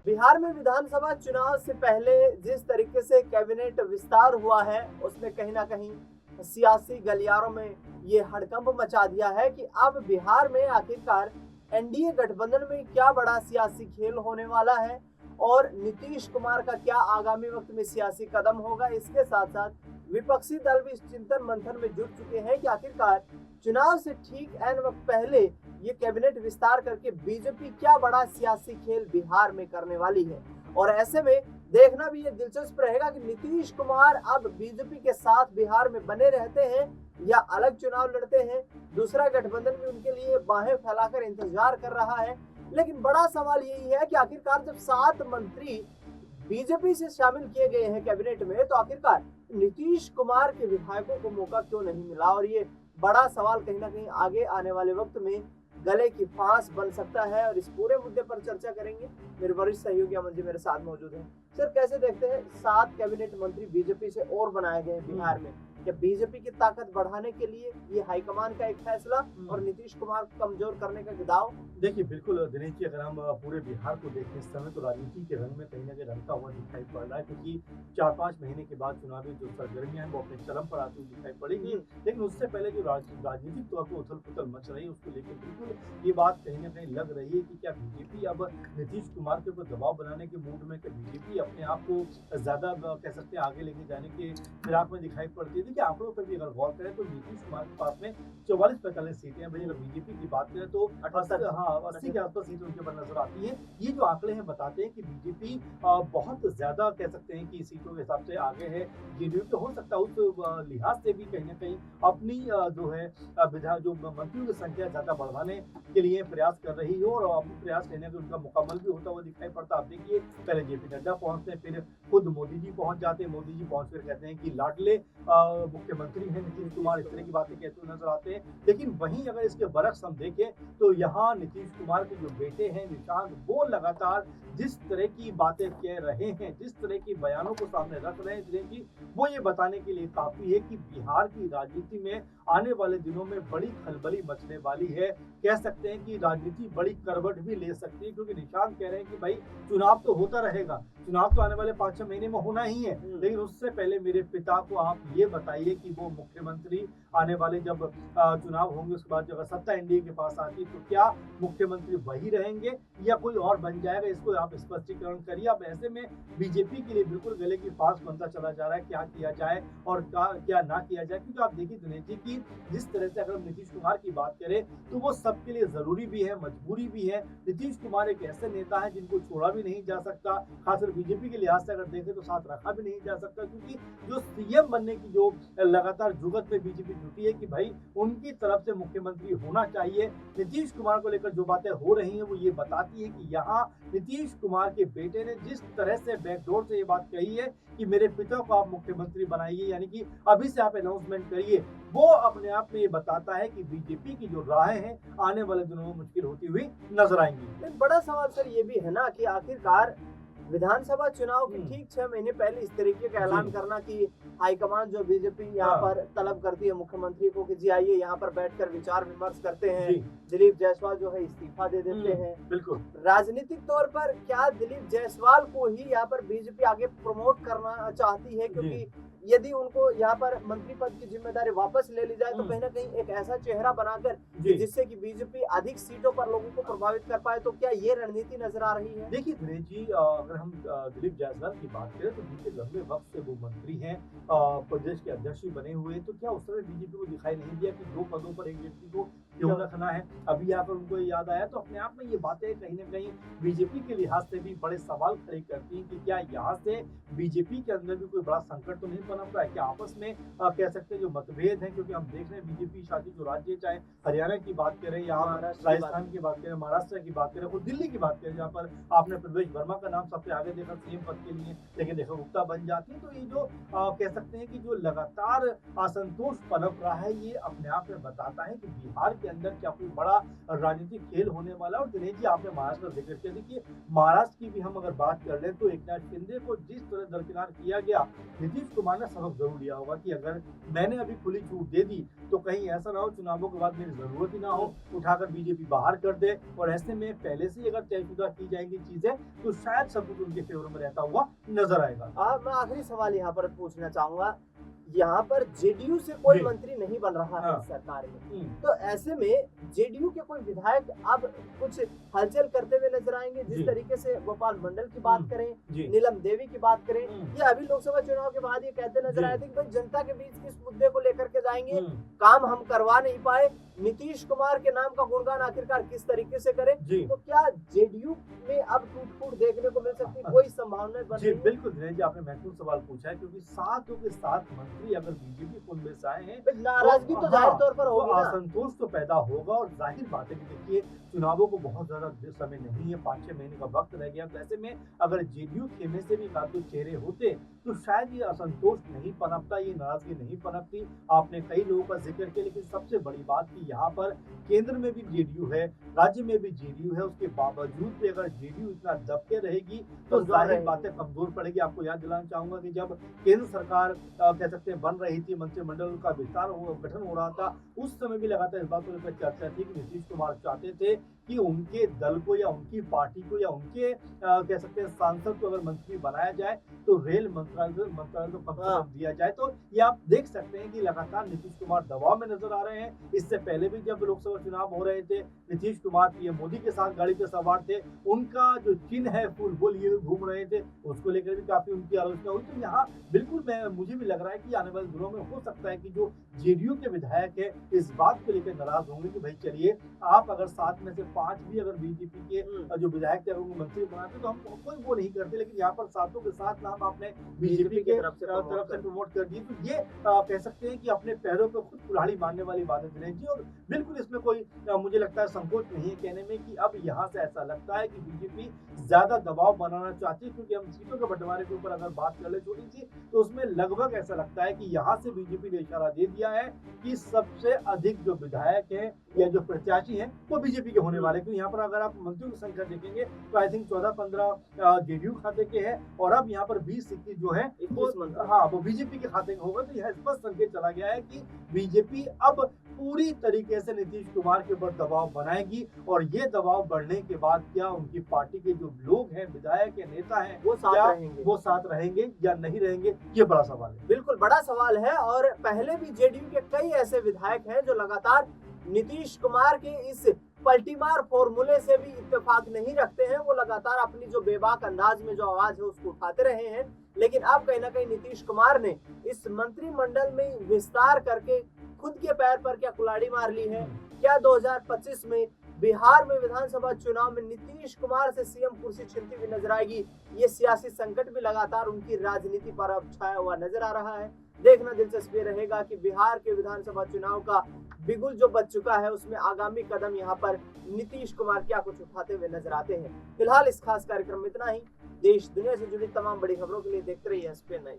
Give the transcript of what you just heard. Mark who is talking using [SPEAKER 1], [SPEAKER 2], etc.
[SPEAKER 1] बिहार में विधानसभा चुनाव से पहले जिस तरीके से कैबिनेट विस्तार हुआ है, उसने कहीं ना कहीं सियासी गलियारों में ये हड़कंप मचा दिया है कि अब बिहार में आखिरकार एनडीए गठबंधन में क्या बड़ा सियासी खेल होने वाला है और नीतीश कुमार का क्या आगामी वक्त में सियासी कदम होगा। इसके साथ साथ विपक्षी दल भी इस चिंतन मंथन में जुट चुके हैं कि आखिरकार चुनाव से ठीक एन वक्त पहले ये कैबिनेट विस्तार करके बीजेपी क्या बड़ा सियासी खेल बिहार में करने वाली है। और ऐसे में देखना भी ये दिलचस्प रहेगा कि नीतीश कुमार अब बीजेपी के साथ बिहार में बने रहते हैं या अलग चुनाव लड़ते हैं। दूसरा गठबंधन भी उनके लिए बाहें फैलाकर इंतजार कर रहा है। लेकिन बड़ा सवाल यही है कि आखिरकार जब 7 मंत्री बीजेपी से शामिल किए गए हैं कैबिनेट में, तो आखिरकार नीतीश कुमार के विधायकों को मौका क्यों नहीं मिला। और ये बड़ा सवाल कहीं ना कहीं आगे आने वाले वक्त में गले की फांस बन सकता है। और इस पूरे मुद्दे पर चर्चा करेंगे। मेरे वरिष्ठ सहयोगी अमन जी मेरे साथ मौजूद हैं। सर, कैसे देखते हैं 7 कैबिनेट मंत्री बीजेपी से और बनाए गए बिहार में? क्या बीजेपी की ताकत बढ़ाने के लिए ये हाईकमान का एक फैसला और नीतीश कुमार को कमजोर करने का दाव?
[SPEAKER 2] देखिए, बिल्कुल दिनेश जी, अगर हम पूरे बिहार को देखें इस समय, तो राजनीति के रंग में कहीं न कहीं रंगता हुआ दिखाई पड़ रहा है, क्योंकि 4-5 महीने के बाद चुनावी जो सरगर्मियां हैं वो अपने चरम पर आती हुई दिखाई पड़ेगी। लेकिन उससे पहले जो राजनीतिक तौर पर उथल-पुथल मच रही है, उसको लेकर बिल्कुल ये बात कहीं न कहीं लग रही है कि क्या बीजेपी अब नीतीश कुमार के ऊपर दबाव बनाने के मूड में, क्या बीजेपी अपने आप को ज़्यादा कह सकते हैं आगे लेके जाने के फिराक में दिखाई पड़ती है। देखिए, आंकड़ों पर भी अगर गौर करें तो नीतीश कुमार के पास में 44-45 सीटें हैं। वहीं अगर बीजेपी की बात करें तो 80 के आसपास सीटें उनके ऊपर नजर आती है। ये जो आंकड़े हैं बताते हैं कि बीजेपी बहुत ज्यादा कह सकते हैं कि सीटों के हिसाब से आगे है। जेडीयू तो हो सकता है उस लिहाज से भी कहीं ना कहीं अपनी जो है विधान जो मंत्रियों की संख्या ज्यादा बढ़ाने के लिए प्रयास कर रही है, और अपनी प्रयास कहने का उनका मुकम्मल भी होता हुआ दिखाई पड़ता। आप देखिए, पहले जेपी नड्डा पहुंचते हैं, फिर खुद मोदी जी पहुंच जाते हैं। मोदी जी पहुंच कर कहते हैं कि लाडले मुख्यमंत्री हैं नीतीश कुमार, इस तरह की बातें कहते हुए नजर आते हैं। लेकिन वहीं अगर इसके बरक्स हम देखें तो यहाँ नीतीश कुमार के जो बेटे हैं निशांत, वो लगातार जिस तरह की बातें कह रहे हैं, जिस तरह की बयानों को सामने रख रहे हैं दिनेश जी, वो ये बताने के लिए काफी है कि बिहार की राजनीति में आने वाले दिनों में बड़ी खलबली मचने वाली है। कह सकते हैं कि राजनीति बड़ी करवट भी ले सकती है, क्योंकि निशांत कह रहे हैं कि भाई चुनाव तो होता रहेगा, चुनाव तो आने वाले 5-6 महीने में होना ही है, लेकिन उससे पहले मेरे पिता को आप ये बताइए कि वो मुख्यमंत्री आने वाले जब चुनाव होंगे, उसके बाद जब सत्ता एनडीए के पास आती तो क्या मुख्यमंत्री वही रहेंगे या कोई और बन जाएगा, इसको आप स्पष्टीकरण करिए। अब ऐसे में बीजेपी के लिए बिल्कुल गले की फांस बनता चला जा रहा है, क्या किया जाए और क्या ना किया जाए। क्योंकि आप देखिए दिनेश जी की जिस तरह से अगर हम नीतीश कुमार की बात करें तो वो सबके लिए जरूरी भी है, मजबूरी भी है। नीतीश कुमार एक ऐसे नेता है जिनको छोड़ा भी नहीं जा सकता, खासकर बीजेपी के लिहाज से अगर देखें तो साथ रखा भी नहीं जा सकता, क्योंकि जो सीएम बनने की जो लगातार जुगत में बीजेपी जुटी है कि भाई उनकी तरफ से मुख्यमंत्री होना चाहिए। नीतीश कुमार को लेकर जो बातें हो रही हैं वो ये बताती है कि यहाँ नीतीश कुमार के बेटे ने जिस तरह से बैकडोर से ये बात कही है कि मेरे पिता को आप मुख्यमंत्री बनाइए, यानी कि अभी से आप अनाउंसमेंट करिए, वो अपने आप में ये बताता है कि बीजेपी की जो राहें हैं आने वाले दिनों में मुश्किल होती हुई नजर आएंगी।
[SPEAKER 1] बड़ा सवाल सर ये भी है ना कि आखिरकार विधानसभा चुनाव के ठीक 6 महीने पहले इस तरीके का ऐलान करना कि हाईकमान जो बीजेपी यहाँ पर तलब करती है मुख्यमंत्री को कि जी आइए यहाँ पर बैठकर विचार विमर्श करते हैं, दिलीप जायसवाल जो है इस्तीफा दे देते हैं।
[SPEAKER 2] बिल्कुल
[SPEAKER 1] राजनीतिक तौर पर क्या दिलीप जायसवाल को ही यहाँ पर बीजेपी आगे प्रमोट करना चाहती है, क्योंकि यदि उनको यहाँ पर मंत्री पद की जिम्मेदारी वापस ले ली जाए तो कहीं ना कहीं एक ऐसा चेहरा बनाकर जिससे कि बीजेपी अधिक सीटों पर लोगों को प्रभावित कर पाए, तो क्या ये रणनीति नजर आ रही है?
[SPEAKER 2] देखिए दिनेश जी, अगर हम दिलीप जायसवाल की बात करें तो बीते लंबे वक्त से वो मंत्री हैं, प्रदेश के अध्यक्ष भी बने हुए, तो क्या उस समय बीजेपी को दिखाई नहीं दिया कि 2 पदों पर एक व्यक्ति को क्यों रखना है? अभी यहाँ पर उनको याद आया, तो अपने आप में ये बातें कहीं ना कहीं बीजेपी के लिहाज से भी बड़े सवाल खड़े करती हैं कि क्या यहाँ से बीजेपी के अंदर भी कोई बड़ा संकट तो नहीं पनप रहा है? क्या आपस में कह सकते हैं जो मतभेद है, क्योंकि हम देख रहे हैं बीजेपी शासित जो राज्य, चाहे हरियाणा की बात करें या राजस्थान की बात करें, महाराष्ट्र की बात करें और दिल्ली की बात करें, जहाँ पर आपने प्रवेश वर्मा का नाम सबसे आगे देखा सीएम पद के लिए, लेकिन देखो गुप्ता बन जाती है। तो ये जो कह सकते हैं कि जो लगातार असंतोष पनप रहा है, ये अपने आप में बताता है कि बिहार के के अंदर क्या कोई बड़ा राजनीतिक खेल होने वाला है। और दिनेश जी, आपने महाराष्ट्र का जिक्र किया, देखिए महाराष्ट्र की भी हम अगर बात कर लें तो एकनाथ शिंदे को जिस तरह दरकिनार किया गया, नीतीश कुमार ने सबक जरूर लिया होगा कि अगर मैंने अभी खुली छूट दे दी तो कहीं ऐसा ना हो चुनावों के बाद मेरी जरूरत ही ना हो, उठाकर बीजेपी बाहर कर दे। और ऐसे में पहले से अगर तयशुदा की जाएंगी चीजें तो शायद सब कुछ उनके फेवर में रहता हुआ नजर आएगा।
[SPEAKER 1] मैं आखिरी सवाल यहाँ पर पूछना चाहूंगा, यहाँ पर जेडीयू से कोई
[SPEAKER 2] जी।
[SPEAKER 1] मंत्री नहीं बन रहा है
[SPEAKER 2] हाँ।
[SPEAKER 1] इस सरकार में,
[SPEAKER 2] हम्म,
[SPEAKER 1] तो ऐसे में जेडीयू के कोई विधायक अब कुछ हलचल करते हुए नजर आएंगे?
[SPEAKER 2] जी।
[SPEAKER 1] जिस तरीके से गोपाल मंडल की बात
[SPEAKER 2] हम्म,
[SPEAKER 1] करें,
[SPEAKER 2] जी।
[SPEAKER 1] नीलम देवी की बात करें,
[SPEAKER 2] हम्म,
[SPEAKER 1] ये अभी लोकसभा चुनाव के बाद ये कहते नजर
[SPEAKER 2] जी।
[SPEAKER 1] आए थे कि भाई जनता के बीच किस मुद्दे को लेकर के जाएंगे,
[SPEAKER 2] हम्म,
[SPEAKER 1] काम हम करवा नहीं पाए, नीतीश कुमार के नाम का गुणगान आखिरकार किस तरीके से करें।
[SPEAKER 2] जी।
[SPEAKER 1] तो क्या जेडीयू में अब टूट-फूट देखने को मिल सकती है? कोई संभावनाएं बन
[SPEAKER 2] जी
[SPEAKER 1] रही है?
[SPEAKER 2] बिल्कुल दिनेश जी, आपने महत्वपूर्ण सवाल पूछा है, क्योंकि सातों के सात मंत्री अगर बीजेपी खुद में से आए हैं
[SPEAKER 1] नाराजगी तो जाहिर तौर पर
[SPEAKER 2] तो
[SPEAKER 1] होगी ना।
[SPEAKER 2] असंतोष तो पैदा होगा। और जाहिर बात है कि देखिए चुनावों को बहुत ज्यादा समय नहीं है, 5-6 महीने का वक्त रह गया। तो ऐसे में अगर जेडीयू खेमे से भी एक आध दो चेहरे होते तो शायद ये असंतोष नहीं पनपता, ये नाराजगी नहीं पनपती। आपने कई लोगों का जिक्र किया, लेकिन सबसे बड़ी बात कि यहाँ पर केंद्र में भी जेडीयू है, राज्य में भी जेडीयू है, उसके बावजूद भी अगर जेडीयू इतना दबके रहेगी तो
[SPEAKER 1] कमजोर
[SPEAKER 2] जाहिर
[SPEAKER 1] रहेगी।
[SPEAKER 2] बात है कमजोर पड़ेगी। आपको याद दिलाना चाहूंगा कि जब केंद्र सरकार कह सकते हैं बन रही थी, मंत्रिमंडल का विस्तार गठन हो रहा था, उस समय भी लगातार इस बात को लेकर चर्चा थी कि नीतीश कुमार चाहते थे कि उनके दल को या उनकी पार्टी को या उनके कह सकते हैं सांसद को अगर मंत्री बनाया जाए तो रेल मंत्रालय को कम से कम दिया जाए। तो ये आप देख सकते हैं कि लगातार नीतीश कुमार दबाव में नजर आ रहे हैं। इससे पहले भी जब लोकसभा चुनाव हो रहे थे, नीतीश कुमार पीएम मोदी के साथ गाड़ी पे सवार थे, उनका जो चिन्ह है फूल वो लिए हुए घूम रहे थे, उसको लेकर भी काफी उनकी आलोचना हुई। तो यहाँ बिल्कुल मुझे भी लग रहा है कि आने वाले दिनों में हो सकता है कि जो जेडीयू के विधायक है इस बात को लेकर नाराज होंगे कि भाई चलिए, आप अगर 7 में से 5 भी अगर बीजेपी के जो विधायक थे उनको मंत्री बनाते तो हम कोई वो नहीं करते, लेकिन यहाँ पर सातों के सात नाम आपने बीजेपी के तरफ से प्रमोट कर दिए। तो ये कह सकते हैं कि अपने पैरों पर खुद कुल्हाड़ी मारने वाली बात है दिनेश जी। और बिल्कुल इसमें कोई मुझे लगता है संकोच नहीं है कहने में कि अब यहाँ से ऐसा लगता है कि बीजेपी ज्यादा दबाव बनाना चाहती है, क्योंकि हम सीटों के बंटवारे के ऊपर अगर बात कर ले छोटी सी, तो उसमें लगभग ऐसा लगता है कि यहाँ से बीजेपी ने इशारा दे दिया है कि सबसे अधिक जो विधायक है या जो प्रत्याशी हैं वो बीजेपी के होने वाले। क्योंकि यहाँ पर अगर आप मंत्रियों की संख्या देखेंगे तो आई थिंक 14-15 जेडीयू खाते के हैं, और अब यहाँ पर 20-21 जो है वो बीजेपी के खाते का होगा। तो यह स्पष्ट संकेत चला गया है कि बीजेपी अब पूरी तरीके से नीतीश कुमार के ऊपर दबाव बनाएगी, और ये दबाव बढ़ने के बाद क्या उनकी पार्टी के जो लोग हैं, विधायक हैं, नेता हैं, वो साथ रहेंगे या नहीं रहेंगे, ये बड़ा सवाल है।
[SPEAKER 1] बिल्कुल बड़ा सवाल है। और पहले भी जेडीयू के कई ऐसे विधायक हैं जो लगातार नीतीश कुमार के इस पलटीमार फॉर्मूले से भी इत्तेफाक नहीं रखते हैं। वो लगातार अपनी जो बेबाक अंदाज में जो आवाज है उसको उठाते रहे हैं, लेकिन अब कहीं ना कहीं नीतीश कुमार ने इस मंत्रिमंडल में विस्तार करके खुद के पैर पर क्या कुल्हाड़ी मार ली है? क्या 2025 में बिहार में विधानसभा चुनाव में नीतीश कुमार से सीएम कुर्सी छिनती हुई नजर आएगी? ये सियासी संकट भी लगातार उनकी राजनीति पर अब छाया हुआ नजर आ रहा है। देखना दिलचस्प रहेगा कि बिहार के विधानसभा चुनाव का बिगुल जो बच चुका है उसमें आगामी कदम यहाँ पर नीतीश कुमार क्या कुछ उठाते हुए नजर आते हैं। फिलहाल इस खास कार्यक्रम में इतना ही। देश दुनिया से जुड़ी तमाम बड़ी खबरों के लिए देखते रहिए एसपीएन 9।